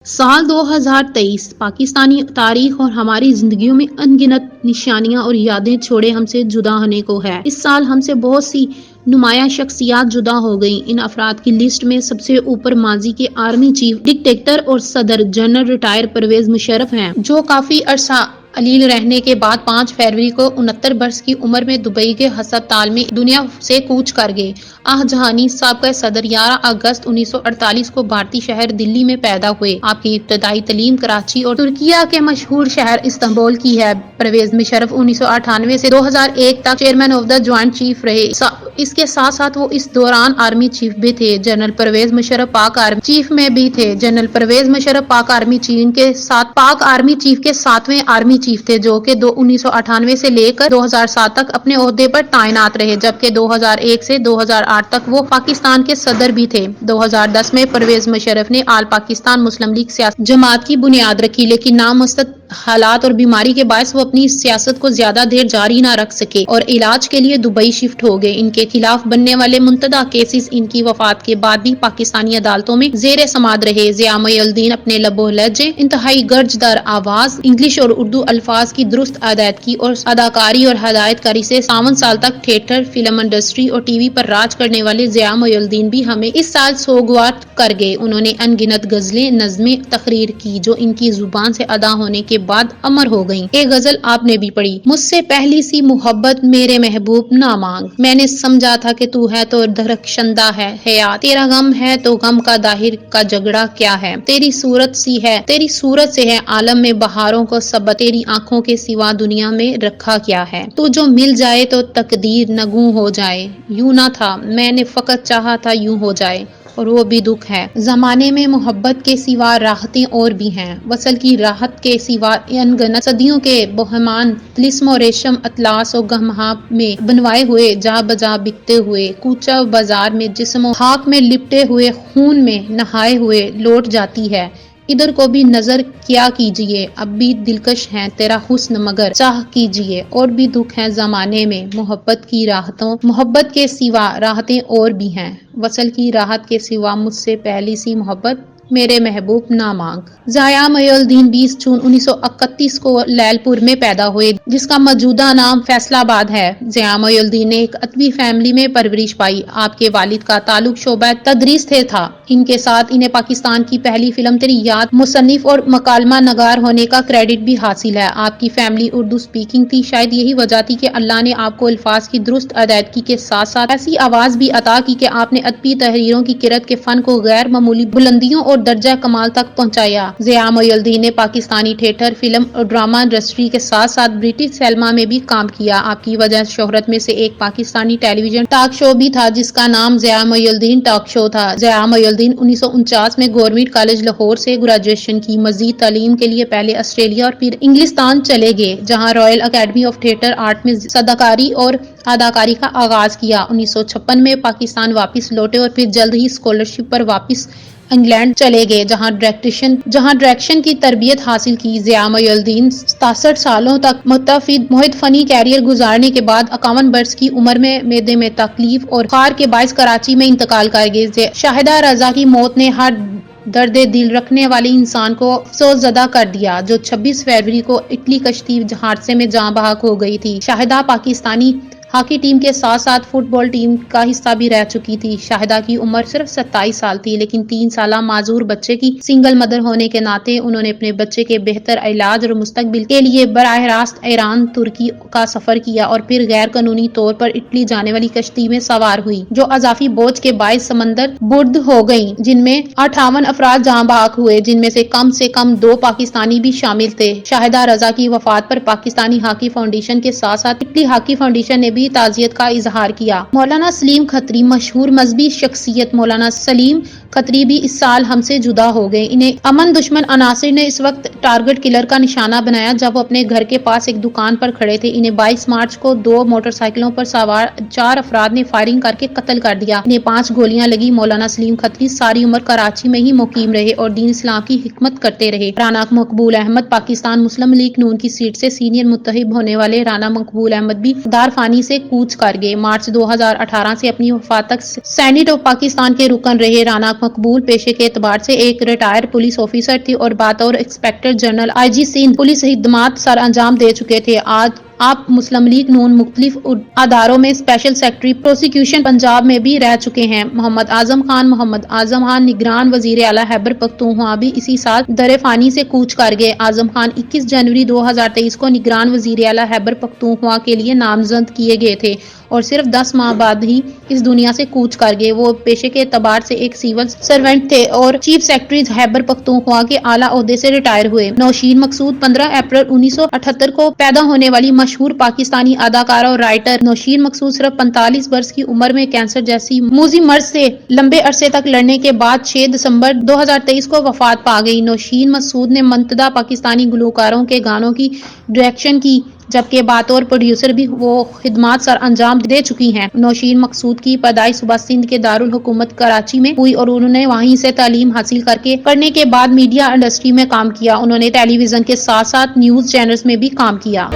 سال 2023 پاکستانی تاریخ اور ہماری زندگیوں میں ان گنت نشانیاں اور یادیں چھوڑے ہم سے جدا ہونے کو ہے۔ اس سال ہم سے بہت سی نمایاں شخصیات جدا ہو گئیں۔ ان افراد کی لسٹ میں سب سے اوپر ماضی کے آرمی چیف، ڈکٹیٹر اور صدر جنرل ریٹائر پرویز مشرف ہیں، جو کافی عرصہ علیل رہنے کے بعد 5 فروری کو 69 برس کی عمر میں دبئی کے ہسپتال میں دنیا سے کوچ کر گئے۔ جہانی سابقہ صدر 11 اگست 1948 کو بھارتی شہر دلی میں پیدا ہوئے۔ آپ کی ابتدائی تعلیم کراچی اور ترکیہ کے مشہور شہر استنبول کی ہے۔ پرویز مشرف 1998 سے 2001 تک chairman of the joint chief رہے۔ اس کے ساتھ ساتھ وہ اس دوران آرمی چیف بھی تھے۔ جنرل پرویز مشرف پاک آرمی چیف میں بھی تھے۔ جنرل پرویز مشرف پاک آرمی چیف کے 7ویں آرمی چیف تھے، جو کہ 1998 سے لے کر 2007 تک اپنے عہدے پر تعینات رہے، جبکہ 2001 سے 2008 تک وہ پاکستان کے صدر بھی تھے۔ 2010 میں پرویز مشرف نے آل پاکستان مسلم لیگ سیاسی جماعت کی بنیاد رکھی، لیکن نامستعد حالات اور بیماری کے باعث وہ اپنی سیاست کو زیادہ دیر جاری نہ رکھ سکے اور علاج کے لیے دبئی شفٹ ہو گئے۔ ان کے خلاف بننے والے منتدہ کیسز ان کی وفات کے بعد بھی پاکستانی عدالتوں میں زیر سماعت رہے۔ ضیاء محی الدین اپنے لب و لہجے، انتہائی گرج دار آواز، انگلش اور اردو الفاظ کی درست ادائیگی اور اداکاری اور ہدایت کاری سے 52 سال تک تھیٹر، فلم انڈسٹری اور ٹی وی پر راج کرنے والے ضیاء محی الدین بھی ہمیں اس سال سوگوار کر گئے۔ انہوں نے ان گنت غزلیں، نظمیں تحریر کی جو ان کی زبان سے ادا ہونے کے بعد امر ہو گئیں۔ ایک غزل آپ نے بھی پڑھی: مجھ سے پہلی سی محبت میرے محبوب نہ مانگ، میں نے سمجھا تھا کہ تو ہے تو درخشندہ ہے حیات، تیرا غم ہے تو غم کا ظاہر کا جھگڑا کیا ہے، تیری صورت سے ہے عالم میں بہاروں کو سبق، تیری آنکھوں کے سوا دنیا میں رکھا کیا ہے، تو جو مل جائے تو تقدیر نگوں ہو جائے، یوں نہ تھا میں نے فقط چاہا تھا یوں ہو جائے، اور وہ بھی دکھ ہے۔ زمانے میں محبت کے سوا راحتیں اور بھی ہیں، وصل کی راحت کے سوا انگنت صدیوں کے بہمان، طلسم و ریشم اطلس و گہما میں بنوائے ہوئے، جا بجا بکتے ہوئے، کوچہ بازار میں جسم و خاک میں لپٹے ہوئے، خون میں نہائے ہوئے لوٹ جاتی ہے۔ ادھر کو بھی نظر کیا کیجیے، اب بھی دلکش ہے تیرا حسن مگر چاہ کیجیے، اور بھی دکھ ہے زمانے میں محبت کے سوا راحتیں اور بھی ہیں، وصل کی راحت کے سوا مجھ سے پہلی سی محبت میرے محبوب نہ مانگ۔ ضیاء محی الدین 20 جون 1931 کو لیل پور میں پیدا ہوئے، جس کا موجودہ نام فیصل آباد ہے۔ ضیاء محی الدین نے ایک ادبی فیملی میں پرورش پائی۔ آپ کے والد کا تعلق شعبہ تدریس سے تھا۔ ان کے ساتھ انہیں پاکستان کی پہلی فلم تیری یاد مصنف اور مکالمہ نگار ہونے کا کریڈٹ بھی حاصل ہے۔ آپ کی فیملی اردو اسپیکنگ تھی، شاید یہی وجہ تھی کہ اللہ نے آپ کو الفاظ کی درست ادائیگی کے ساتھ ساتھ ایسی آواز بھی عطا کی کہ آپ نے ادبی تحریروں کی قرت کے فن کو غیر معمولی بلندیوں اور درجہ کمال تک پہنچایا۔ ضیاء محی الدین نے پاکستانی تھیٹر، فلم اور ڈرامہ انڈسٹری کے ساتھ ساتھ برٹش سینما میں بھی کام کیا۔ آپ کی وجہ شہرت میں سے ایک پاکستانی ٹیلی ویژن ٹاک شو بھی تھا جس کا نام ضیاء محی الدین ٹاک شو تھا۔ ضیاء محی الدین 1949 میں گورنمنٹ کالج لاہور سے گریجویشن کی، مزید تعلیم کے لیے پہلے آسٹریلیا اور پھر انگلستان چلے گئے، جہاں Royal academy of theatre art میں صداکاری اور اداکاری کا آغاز کیا۔ 1956 میں پاکستان واپس لوٹے اور پھر جلد ہی اسکالرشپ پر واپس انگلینڈ چلے گئے، جہاں ڈائریکشن کی تربیت حاصل کی۔ ضیاء محی الدین 67 سالوں تک محض فنی کیریئر گزارنے کے بعد 51 برس کی عمر میں معدے میں تکلیف اور بخار کے باعث کراچی میں انتقال کر گئے۔ شاہدہ رضا کی موت نے ہر درد دل رکھنے والے انسان کو افسوس زدہ کر دیا، جو 26 فروری کو اٹلی کشتی حادثے میں جاں بحق ہو گئی تھی۔ شاہدہ پاکستانی ہاکی ٹیم کے ساتھ ساتھ فٹ بال ٹیم کا حصہ بھی رہ چکی تھی۔ شاہدہ کی عمر صرف 27 سال تھی، لیکن 3 سالہ معذور بچے کی سنگل مدر ہونے کے ناطے انہوں نے اپنے بچے کے بہتر علاج اور مستقبل کے لیے براہ راست ایران، ترکی کا سفر کیا اور پھر غیر قانونی طور پر اٹلی جانے والی کشتی میں سوار ہوئی، جو اضافی بوجھ کے باعث سمندر برد ہو گئی، جن میں 58 افراد جاں بحق ہوئے، جن میں سے کم 2 پاکستانی بھی شامل تھے۔ شاہدہ رضا کی وفات پر پاکستانی ہاکی فاؤنڈیشن کے ساتھ ساتھ اٹلی ہاکی فاؤنڈیشن نے بھی تعزیت کا اظہار کیا۔ مولانا سلیم کھتری، مشہور مذہبی شخصیت مولانا سلیم کھتری بھی اس سال ہم سے جدا ہو گئے۔ انہیں امن دشمن عناصر نے اس وقت ٹارگٹ کلر کا نشانہ بنایا جب وہ اپنے گھر کے پاس ایک دکان پر کھڑے تھے۔ انہیں 22 مارچ کو 2 موٹر سائیکلوں پر سوار 4 افراد نے فائرنگ کر کے قتل کر دیا۔ انہیں 5 گولیاں لگی۔ مولانا سلیم کھتری ساری عمر کراچی میں ہی مقیم رہے اور دین اسلام کی خدمت کرتے رہے۔ رانا مقبول احمد پاکستان مسلم لیگ نون کی سیٹ سے سینئر منتخب ہونے والے رانا مقبول احمد بھی دار فانی سے کوچ کر گئے۔ مارچ 2018 سے اپنی وفات تک سینیٹ آف پاکستان کے رکن رہے۔ رانا مقبول پیشے کے اعتبار سے ایک ریٹائرڈ پولیس آفیسر تھے اور بطور inspector general I G Sindh police خدمات سر انجام دے چکے تھے۔ آج آپ مسلم لیگ نون مختلف اداروں میں اسپیشل سیکرٹری پروسیکیوشن پنجاب میں بھی رہ چکے ہیں۔ محمد اعظم خان نگران وزیر اعلیٰ خیبر پختونخوا بھی اسی سال در فانی سے کوچ کر گئے۔ اعظم خان 21 جنوری 2023 کو نگران وزیر اعلیٰ خیبر پختونخوا کے لیے نامزد کیے گئے تھے اور صرف 10 ماہ بعد ہی اس دنیا سے کوچ کر گئے۔ وہ پیشے کے اعتبار سے ایک سول سرونٹ تھے اور چیف سیکرٹری خیبر پختونخوا کے اعلیٰ عہدے سے ریٹائر ہوئے۔ نوشین مقصود 15 اپریل 1978 کو پیدا ہونے والی مشہور پاکستانی اداکارہ اور رائٹر۔ نوشین مقصود صرف 45 برس کی عمر میں کینسر جیسی موذی مرض سے لمبے عرصے تک لڑنے کے بعد 6 دسمبر 2023 کو وفات پا گئی۔ نوشین مقصود نے منتدہ پاکستانی گلوکاروں کے گانوں کی ڈائریکشن کی، جبکہ بطور پروڈیوسر بھی وہ خدمات سر انجام دے چکی ہیں۔ نوشین مقصود کی پیدائش صوبہ سندھ کے دارالحکومت کراچی میں ہوئی اور انہوں نے وہیں سے تعلیم حاصل کرنے کے بعد میڈیا انڈسٹری میں کام کیا۔ انہوں نے ٹیلی ویژن کے ساتھ ساتھ نیوز چینلز میں بھی کام کیا۔